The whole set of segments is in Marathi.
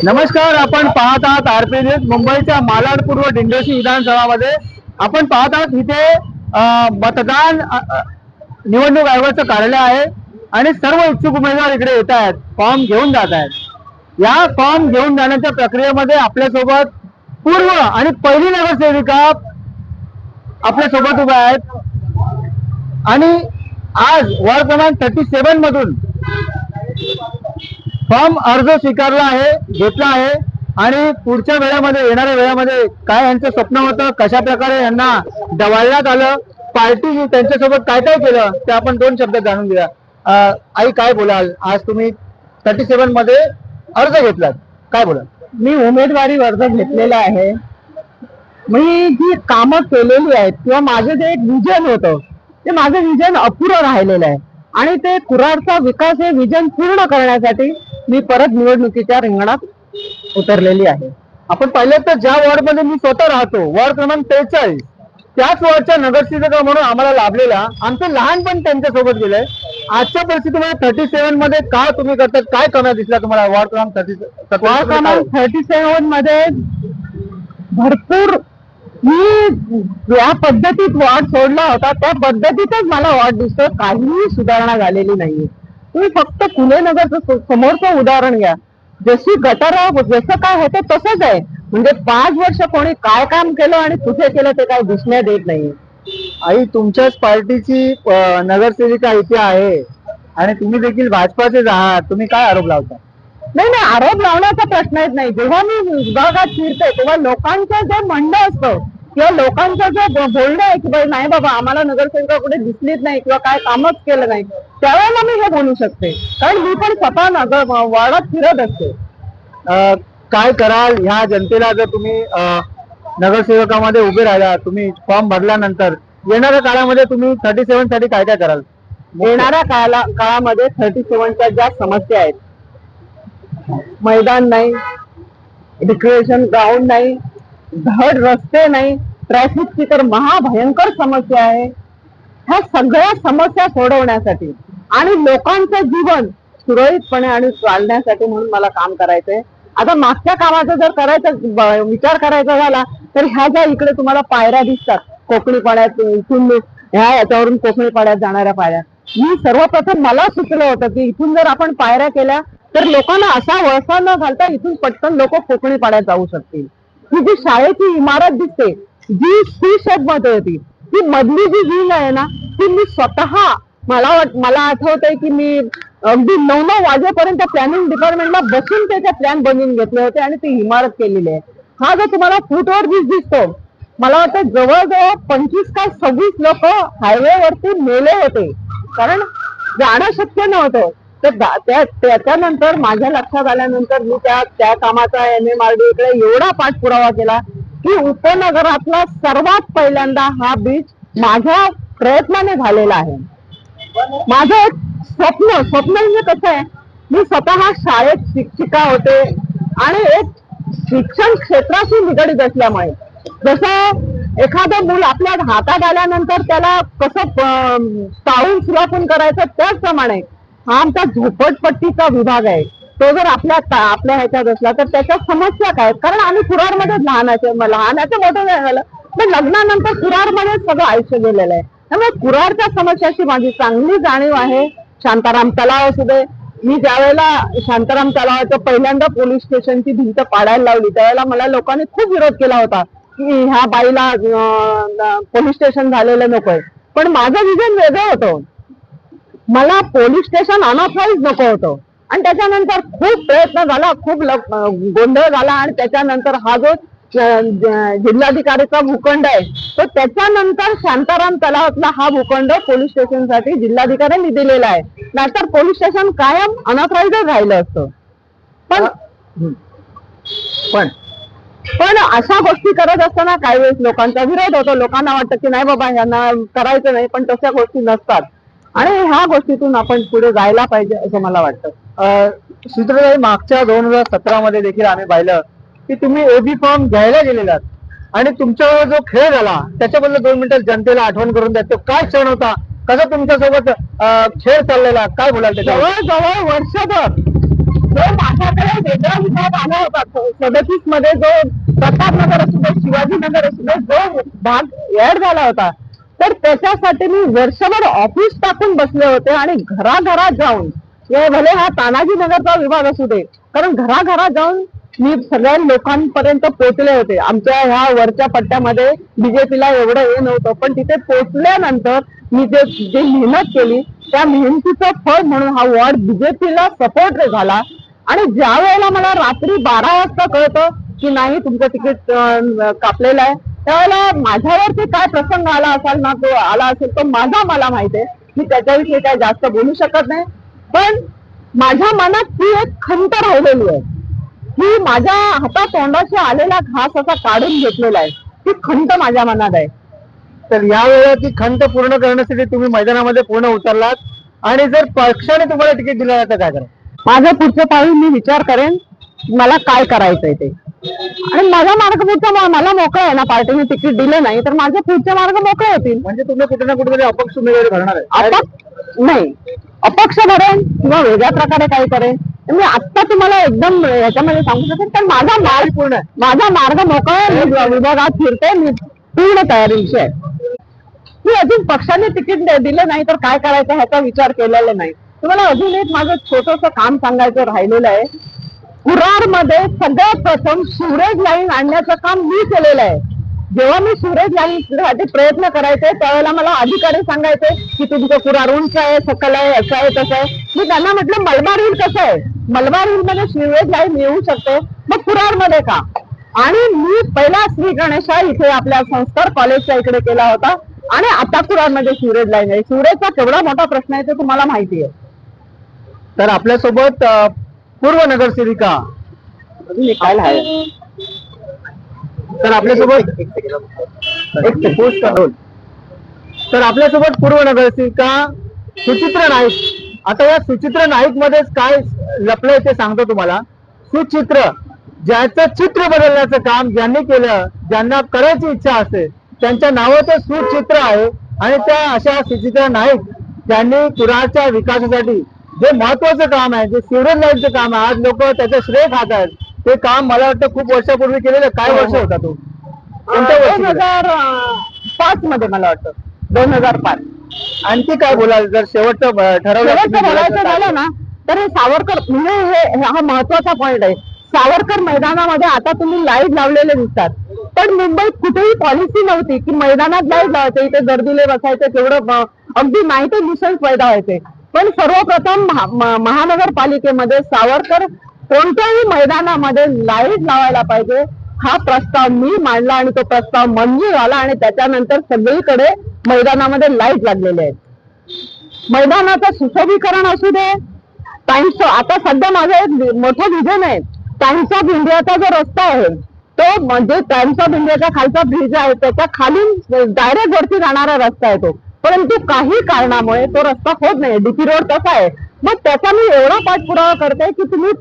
नमस्कार, आपण पाहत आहात आरपी न्यूज मुंबईच्या मालाड पूर्व दिंडोशी विधानसभामध्ये. आपण पाहत आहात इथे मतदान निवडणूक आयोगाचं कार्यालय आहे आणि सर्व इच्छुक उमेदवार इकडे येत आहेत, फॉर्म घेऊन जात आहेत. या फॉर्म घेऊन जाण्याच्या प्रक्रियेमध्ये आपल्यासोबत पूर्व आणि पहिली नगरसेविका आपल्यासोबत उभ्या आहेत आणि आज वार्ड क्रमांक 37 मधून फॉर्म अर्ज स्वीकारला आहे, घेतला आहे आणि पुढच्या वेळामध्ये येणाऱ्या वेळामध्ये काय यांचं स्वप्न होतं, कशा प्रकारे यांना डवाळण्यात आलं, पार्टी त्यांच्यासोबत काय काय केलं ते आपण दोन शब्दात जाणून घेऊया. आई, काय बोलाल? आज तुम्ही 37 मध्ये अर्ज घेतलात, काय बोलाल? मी उमेदवारी अर्ज घेतलेला आहे. मी जी कामं केलेली आहेत किंवा माझं जे एक विजन होतं ते माझं विजन अपुरं राहिलेलं आहे आणि ते कुराडचा विकास हे विजन पूर्ण करण्यासाठी मी परत निवडणुकीच्या रिंगणात उतरलेली आहे. आपण पाहिलं तर ज्या वॉर्डमध्ये मी स्वतः राहतो, वॉर्ड क्रमांक 43, त्याच वॉर्डच्या नगरसेविका म्हणून आम्हाला लाभलेला आमचं लहानपण त्यांच्यासोबत गेलंय. आजच्या परिस्थितीमध्ये 37 मध्ये काय तुम्ही करतात, काय कमी दिसला तुम्हाला वॉर्ड क्रमांक 37 मध्ये? भरपूर मी या पद्धतीत वॉर्ड सोडला होता त्या पद्धतीतच मला वॉर्ड दिसतो, काहीही सुधारणा झालेली नाहीये. तुम्ही फक्त फुले नगरचं समोरचं उदाहरण घ्या, जशी गटार जसं काय होतं तसंच आहे. म्हणजे 5 वर्ष कोणी काय काम केलं आणि कुठे केलं ते काय दिसण्यात येत नाहीये. आई, तुमच्याच पार्टीची नगरसेविका इथे आहे आणि तुम्ही देखील भाजपाचेच आहात, तुम्ही काय आरोप लावता? नाही, आरोप लावण्याचा प्रश्न येत नाही. जेव्हा मी विभागात फिरते तेव्हा लोकांचं जे म्हणणं असतं किंवा लोकांचं जे बोलणं आहे की बाई नाही बाबा आम्हाला नगरसेविका कुठे दिसलीच नाही किंवा काय कामच केलं नाही, त्यावेळेला मी हे बोलू शकते, कारण मी पण स्वतः वार्डात फिरत असते. काय कराल ह्या जनतेला जर तुम्ही नगरसेवकामध्ये उभे राहिला, तुम्ही फॉर्म भरल्यानंतर येणाऱ्या काळामध्ये तुम्ही 37 साठी काय काय कराल? येणाऱ्या काळामध्ये 37च्या ज्या समस्या आहेत, मैदान नाही, रिक्रिएशन ग्राउंड नाही, धड रस्ते नाही, ट्रॅफिकची तर महाभयंकर समस्या आहे. ह्या सगळ्या समस्या सोडवण्यासाठी आणि लोकांचं जीवन सुरळीतपणे आणि चालण्यासाठी म्हणून मला काम करायचंय. आता मागच्या कामाचा जर करायचा विचार करायचा झाला तर ह्या ज्या इकडे तुम्हाला पायऱ्या दिसतात कोकणी पाड्यात, इथून ह्या याच्यावरून कोकणी पाड्यात जाणाऱ्या पायऱ्या, मी सर्वप्रथम मला सुचलं होतं की इथून जर आपण पायऱ्या केल्या तर लोकांना असा वळसा न घालता इथून पटकन लोक कोकणी पाड्यात जाऊ शकतील. ही जी शाळेची इमारत दिसते जी सी शेप मध्ये होती, ती मधली जी विंग आहे ना, ती मी स्वतः मला आठवतंय की मी अगदी 9 वाजेपर्यंत प्लॅनिंग डिपार्टमेंटला बसून त्याचे प्लॅन बनवून घेतले होते आणि ती इमारत केलेली आहे. हा जो तुम्हाला फुटवर दिसतो, मला वाटतं जवळजवळ 25 का 26 लोक हायवेवरती मेले होते, कारण जाणं शक्य नव्हतं. तर त्याच्यानंतर माझ्या लक्षात आल्यानंतर मी त्या कामाचा MMRD कडे एवढा पाठपुरावा केला की उपनगरातला सर्वात पहिल्यांदा हा बीच माझ्या प्रयत्नाने झालेला आहे. माझं एक स्वप्न म्हणजे कसं आहे, मी स्वतः शाळेत शिक्षिका होते आणि एक शिक्षण क्षेत्राशी निगडीत असल्यामुळे जसं एखादं मूल आपल्या हातात आल्यानंतर त्याला कसं पाहून सुलापून करायचं, त्याचप्रमाणे हा आमचा झोपडपट्टीचा विभाग आहे. तो जर आपल्या ह्याच्यात असला तर त्याच्या समस्या काय, कारण आम्ही कुराडमध्ये लहानाचं मोठं झालं, पण लग्नानंतर कुराडमध्ये सगळं आयुष्य गेलेलं आहे. त्यामुळे कुराडच्या समस्याची माझी चांगली जाणीव आहे. शांताराम तलाव असू दे, मी ज्यावेळेला शांताराम तलावाचं पहिल्यांदा पोलीस स्टेशनची भिंत पाडायला लावली त्यावेळेला मला लोकांनी खूप विरोध केला होता की ह्या बाईला पोलीस स्टेशन झालेलं नकोय, पण माझं विजन वेगळं होतं. मला पोलीस स्टेशन अनऑथराइज नको होतं आणि त्याच्यानंतर खूप प्रयत्न झाला, खूप गोंधळ झाला आणि त्याच्यानंतर हा जो जिल्हाधिकारीचा भूखंड आहे तो त्याच्यानंतर शांताराम तलावातला हा भूखंड पोलीस स्टेशनसाठी जिल्हाधिकाऱ्यांनी दिलेला आहे, नाहीतर पोलीस स्टेशन कायम अनऑथराइज राहिलं असतं. पण अशा गोष्टी करत असताना काही वेळेस लोकांचा विरोध होतो. लोकांना वाटतं की नाही बाबा यांना करायचं नाही, पण तशा गोष्टी नसतात आणि ह्या गोष्टीतून आपण पुढे जायला पाहिजे असं मला वाटतं. सूत्रधारी, मागच्या 2017 मध्ये देखील आम्ही पाहिलं की तुम्ही OB फॉर्म घ्यायला गेलेलात आणि तुमचा जो खेळ झाला त्याच्याबद्दल 2 मिनिटात जनतेला आठवण करून द्या. तो काय क्षण होता, कसा तुमच्यासोबत खेळ चाललेला, काय बोलाल? जवळजवळ वर्षभर जो माझ्याकडे वेगळा विभाग आला होता 37 मध्ये, जो प्रतापनगर असू दे, शिवाजीनगर असू दे, जो भाग ऍड झाला होता, तर त्याच्यासाठी मी वर्षभर ऑफिस टाकून बसले होते आणि घराघरात जाऊन, भले हा तानाजी नगरचा विभाग असू दे, कारण घराघरात जाऊन मी सगळ्या लोकांपर्यंत पोहोचले होते. आमच्या ह्या वरच्या पट्ट्यामध्ये बीजेपीला एवढं हे नव्हतं, पण तिथे पोहोचल्यानंतर मी जे मेहनत केली त्या मेहनतीचं फळ म्हणून हा वॉर्ड बीजेपीला सपोर्ट झाला. आणि ज्या वेळेला मला रात्री 12 वाजता कळतं की नाही तुमचं तिकीट कापलेलं आहे, त्यावेळेला माझ्यावरती काय प्रसंग आला असेल ना, तो आला असेल तो मला माहिती आहे. मी त्याच्याविषयी काय जास्त बोलू शकत नाही, पण माझ्या मनात ती एक खंत राहिलेली आहे की माझ्या हातात तोंडाशी आलेला घास असा काढून घेतलेला आहे. ती खंत माझ्या मनात आहे. तर यावेळेला ती खंत पूर्ण करण्यासाठी तुम्ही मैदानामध्ये पूर्ण उतरलात, आणि जर पक्षाने तुम्हाला तिकीट दिलं तर काय करा? माझ्या पुढच्या पाऊल मी विचार करेन मला काय करायचंय ते, आणि माझा मार्ग पुढचा मला मोकळा आहे ना. पार्टीने तिकीट दिलं नाही तर माझे पुढचे मार्ग मोकळे होतील. म्हणजे तुम्ही कुठे ना कुठेतरी अपक्ष उमेदवारी भरणार आहे? नाही, अपक्ष भरेन किंवा वेगळ्या प्रकारे काही करेन मी आता तुम्हाला एकदम याच्यामध्ये सांगू शकेन. पण माझा मार्ग पूर्ण आहे, माझा मार्ग मोकळा आहे. विभागात फिरते, मी पूर्ण तयारीशी आहे. मी अजून पक्षाने तिकीट दिलं नाही तर काय करायचं ह्याचा विचार केलेला नाही. तुम्हाला अजून एक माझं छोटस काम सांगायचं राहिलेलं आहे. कुरारमध्ये सगळ्यात प्रथम सिवरेज लाईन आणण्याचं काम मी केलेलं आहे. जेव्हा मी सिवरेज लाईनसाठी प्रयत्न करायचे त्यावेळेला मला अधिकारी सांगायचे की तुमचं कुरार उंच आहे, सकल आहे, असं आहे, तसं आहे. मी त्यांना म्हटलं मलबार हिल कसं आहे, मलबार हिल मध्ये सिवरेज लाईन येऊ शकते, मग कुरार मध्ये का? आणि मी पहिला श्री गणेशा इथे आपल्या संस्कार कॉलेजच्या इकडे केला होता, आणि आता कुरार मध्ये सिवरेज लाईन आहे. सिवरेजचा केवढा मोठा प्रश्न आहे ते तुम्हाला माहिती आहे. तर आपल्यासोबत पूर्व नगरसेविका निकाल आहे. तर आपल्यासोबत तर आपल्यासोबत पूर्व नगरसेविका सुचित्रा नाईक. आता या सुचित्रा नाईक मध्येच काय लपलंय ते सांगतो तुम्हाला. सुचित्र, ज्याचं चित्र बदलण्याचं काम ज्यांनी केलं, ज्यांना करायची इच्छा असते त्यांच्या नावाचं सुचित्र आहे. आणि त्या अशा सुचित्रा नाईक ज्यांनी कुरारच्या विकासासाठी जे महत्वाचं काम आहे, जे सिवरेज लाईनचं काम आहे, आज लोक त्याचं श्रेय खात आहेत. ते काम मला वाटतं खूप वर्षापूर्वी केलेलं. काय वर्ष होता तो? कोणत्या वर्षी? 2005 मध्ये मला वाटतं, 2005. आणखी काय बोलाल जर शेवटचं बोलायचं झालं ना तर हे सावरकर म्हणजे हा महत्वाचा पॉइंट आहे. सावरकर मैदानामध्ये आता तुम्ही लाईट लावलेले दिसतात, पण मुंबईत कुठेही पॉलिसी नव्हती की मैदानात लाईट लावायचे, इथे गर्दीले बसायचे, तेवढं अगदी नाही ते न्यूसन्स पैदा व्हायचे. पण सर्वप्रथम महानगरपालिकेमध्ये सावरकर कोणत्याही मैदानामध्ये लाईट लावायला पाहिजे हा प्रस्ताव मी मांडला, आणि तो प्रस्ताव मंजूर झाला, आणि त्याच्यानंतर सगळीकडे मैदानामध्ये लाईट लागलेले आहेत. मैदानाचं सुशोभीकरण असू दे, टाइम्स, आता सध्या माझं एक मोठं विजन आहे. टाइम्स ऑफ इंडियाचा जो रस्ता आहे तो म्हणजे टाइम्स ऑफ इंडियाचा खालचा ब्रिज आहे, त्याच्या खालून डायरेक्ट वरती जाणारा रस्ता आहे तो, परंतु काही कारणामुळे तो रस्ता होत नाही. डीपी रोड कसा आहे, मग त्याचा मी एवढा पाठपुरावा करते की तुम्ही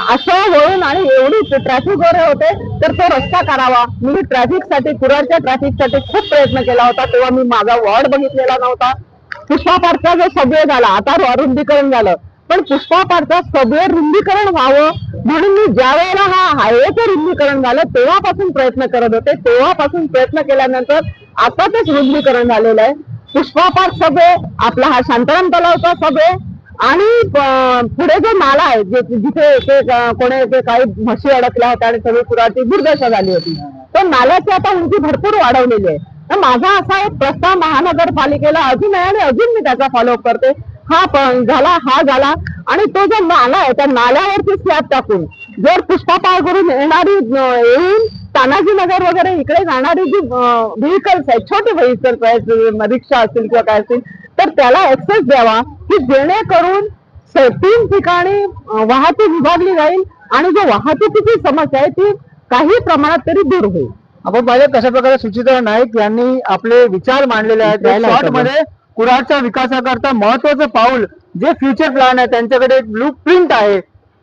असं वळून, आणि एवढी ट्रॅफिक वगैरे होते तर तो रस्ता करावा. मी ट्रॅफिकसाठी, कुरारच्या ट्रॅफिकसाठी खूप प्रयत्न केला होता. तेव्हा मी माझा वॉर्ड बघितलेला नव्हता. पुष्पा पार्कचा जो सबवे झाला, आता रुंदीकरण झालं, पण पुष्पा पार्कचा सबवे रुंदीकरण व्हावं म्हणून मी ज्या वेळेला हा हायवेचं रुंदीकरण झालं तेव्हापासून प्रयत्न करत होते. तेव्हापासून प्रयत्न केल्यानंतर आता तेच रुंदीकरण झालेलं आहे. पुष्पा पार्क सबवे, आपला हा शांताराम तलावचा सबवे, आणि पुढे जो नाला आहे जिथे कोणी काही म्हशी अडकल्या होत्या आणि सगळी कुरारची दुर्दशा झाली होती, तो नाल्याची आता उंची भरपूर वाढवलेली आहे. तर माझा असा एक प्रस्ताव महानगरपालिकेला अजून आहे, आणि अजून मी त्याचा फॉलोअप करते. हा झाला, आणि तो जो नाला आहे त्या नाल्यावरती स्लॅब टाकून जर पुष्पा पार्क करून येऊन तानाजी नगर वगैरे इकडे जाणारी जी व्हेकल्स आहेत, छोटे व्हेकल्स आहेत, रिक्षा असतील किंवा काय असतील, तर त्याला ऍक्सेस द्यावा की जेणेकरून 3 ठिकाणी वाहतूक विभागली जाईल, आणि जो वाहतुकीची समस्या आहे ती काही प्रमाणात तरी दूर होईल. आपण पाहिजे कशा प्रकारे सुचित्रा नाईक यांनी आपले विचार मांडलेले आहेत. शॉर्ट मध्ये कुरारच्या विकासाकरता महत्वाचं पाऊल जे फ्युचर प्लॅन आहे, त्यांच्याकडे एक ब्लू प्रिंट आहे,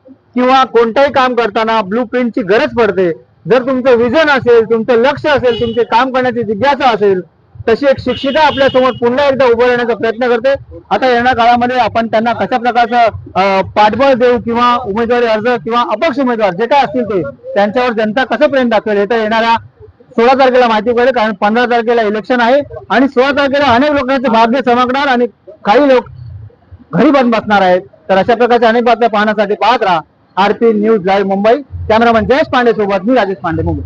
किंवा कोणताही काम करताना ब्लू प्रिंटची गरज पडते. जर तुमचं विजन असेल, तुमचं लक्ष असेल, तुमचे काम करण्याची जिज्ञासा असेल, तशी एक शिक्षिका आपल्या समोर पुन्हा एकदा उभं राहण्याचा प्रयत्न करते. आता येणाऱ्या काळामध्ये आपण त्यांना कशा प्रकारचं पाठबळ देऊ किंवा उमेदवारी अर्ज किंवा अपक्ष उमेदवार जे काय असतील ते त्यांच्यावर जनता कसं प्रेम दाखवेल हे तर येणाऱ्या 16 तारखेला माहिती पडेल. कारण 15 तारखेला इलेक्शन आहे आणि 16 तारखेला अनेक लोकांचे भाग्य चमकणार आणि काही लोक घरी बंद बसणार आहेत. तर अशा प्रकारच्या अनेक बातम्या पाहण्यासाठी पाहत राहा RP news live Mumbai. Cameraman Jayesh Pandey सोबत मी राजेश पांडे मुंबई.